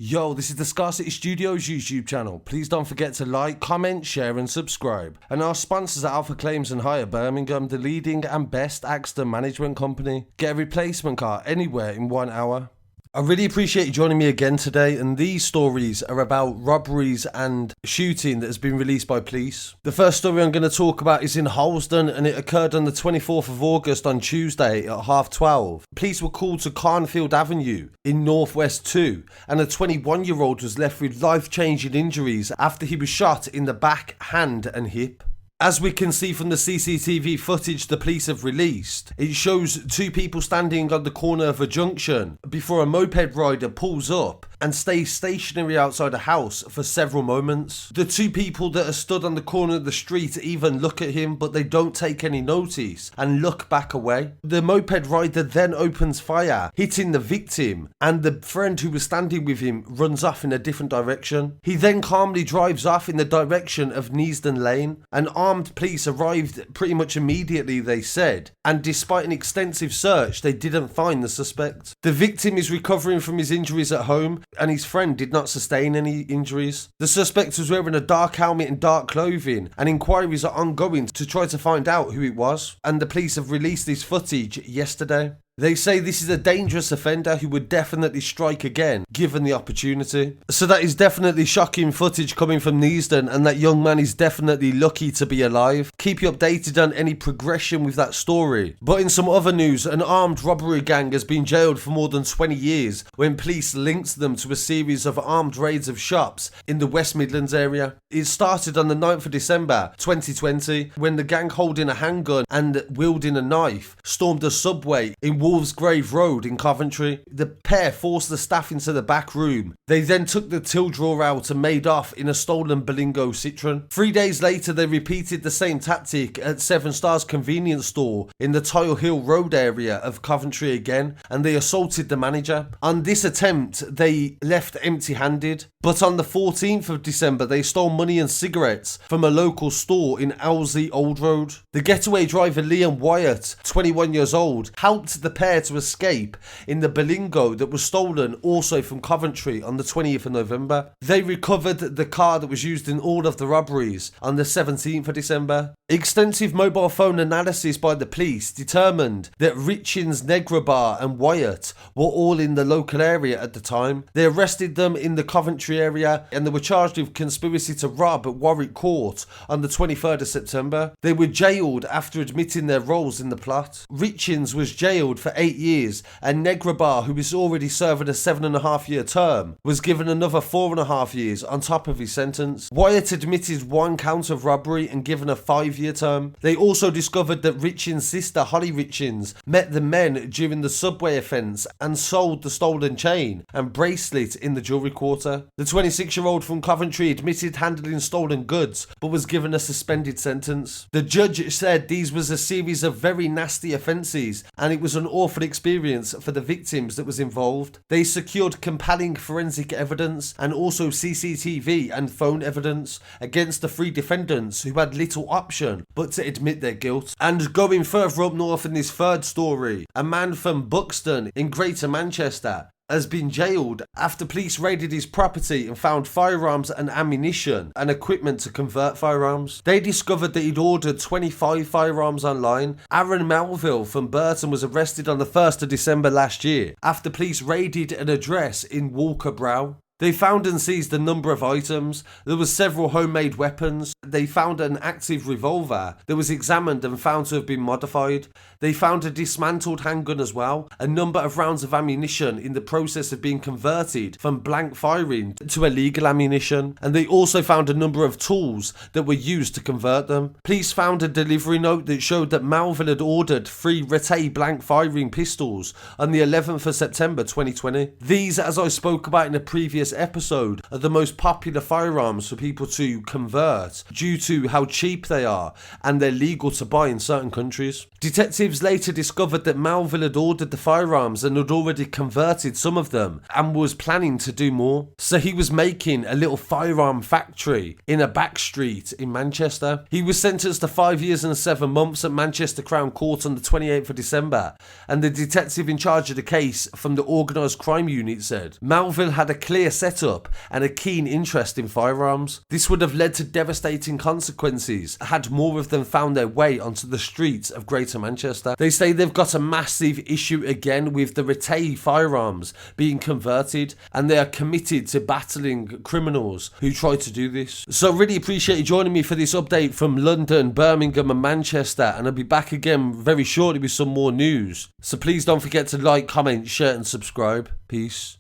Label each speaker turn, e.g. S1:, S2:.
S1: Yo, this is the Scarcity Studios YouTube channel. Please don't forget to like, comment, share and subscribe. And our sponsors are Alpha Claims and Hire Birmingham, the leading and best accident management company. Get a replacement car anywhere in 1 hour. I really appreciate you joining me again today, and these stories are about robberies and shooting that has been released by police. The first story I'm going to talk about is in Holston, and it occurred on the 24th of August on Tuesday at 12:30. Police were called to Carnfield Avenue in Northwest 2, and a 21-year-old was left with life-changing injuries after he was shot in the back, hand and hip. As we can see from the CCTV footage the police have released, it shows two people standing on the corner of a junction before a moped rider pulls up and stays stationary outside a house for several moments. The two people that are stood on the corner of the street even look at him, but they don't take any notice and look back away. The moped rider then opens fire, hitting the victim, and the friend who was standing with him runs off in a different direction. He then calmly drives off in the direction of Neasden Lane. An armed police arrived pretty much immediately, they said, and despite an extensive search, they didn't find the suspect. The victim is recovering from his injuries at home, and his friend did not sustain any injuries. The suspect was wearing a dark helmet and dark clothing, and inquiries are ongoing to try to find out who it was, and the police have released this footage yesterday. They say this is a dangerous offender who would definitely strike again, given the opportunity. So that is definitely shocking footage coming from Neasden, and that young man is definitely lucky to be alive. Keep you updated on any progression with that story. But in some other news, an armed robbery gang has been jailed for more than 20 years when police linked them to a series of armed raids of shops in the West Midlands area. It started on the 9th of December 2020 when the gang holding a handgun and wielding a knife stormed a subway in Wolvesgrave Road in Coventry. The pair forced the staff into the back room. They then took the till drawer out and made off in a stolen Berlingo Citroen. 3 days later, they repeated the same tactic at Seven Stars convenience store in the Tile Hill Road area of Coventry again, and they assaulted the manager. On this attempt, they left empty-handed. But on the 14th of December, they stole money and cigarettes from a local store in Owsley Old Road. The getaway driver Liam Wyatt, 21 years old, helped the pair to escape in the Berlingo that was stolen also from Coventry on the 20th of November. They recovered the car that was used in all of the robberies on the 17th of December. Extensive mobile phone analysis by the police determined that Richins, Negrabar and Wyatt were all in the local area at the time. They arrested them in the Coventry area and they were charged with conspiracy to rob at Warwick Court on the 23rd of September. They were jailed after admitting their roles in the plot. Richins was jailed for 8 years, and Negrabar, who is already serving a 7.5-year term, was given another 4.5 years on top of his sentence. Wyatt admitted 1 count of robbery and given a 5-year term. They also discovered that Richins' sister Holly Richins met the men during the subway offence and sold the stolen chain and bracelet in the jewellery quarter. The 26-year-old from Coventry admitted handling stolen goods but was given a suspended sentence. The judge said these was a series of very nasty offences and it was an awful experience for the victims that was involved. They secured compelling forensic evidence and also CCTV and phone evidence against the 3 defendants who had little option but to admit their guilt. And going further up north in this third story, a man from Buxton in Greater Manchester has been jailed after police raided his property and found firearms and ammunition and equipment to convert firearms. They discovered that he'd ordered 25 firearms online. Aaron Melville from Burton was arrested on the 1st of December last year after police raided an address in Walker Brow. They found and seized a number of items. There were several homemade weapons. They found an active revolver that was examined and found to have been modified. They found a dismantled handgun as well, a number of rounds of ammunition in the process of being converted from blank firing to illegal ammunition, and they also found a number of tools that were used to convert them. Police found a delivery note that showed that Melville had ordered 3 Rete blank firing pistols on the 11th of September 2020. These, as I spoke about in a previous episode, are the most popular firearms for people to convert due to how cheap they are and they're legal to buy in certain countries. Detectives later discovered that Melville had ordered the firearms and had already converted some of them and was planning to do more. So he was making a little firearm factory in a back street in Manchester. He was sentenced to 5 years and 7 months at Manchester Crown Court on the 28th of December, and the detective in charge of the case from the organised crime unit said Melville had a clear setup and a keen interest in firearms. This would have led to devastating consequences had more of them found their way onto the streets of Greater Manchester. They say they've got a massive issue again with the Retay firearms being converted, and they are committed to battling criminals who try to do this. So really appreciate you joining me for this update from London, Birmingham and Manchester, and I'll be back again very shortly with some more news. So please don't forget to like, comment, share and subscribe. Peace.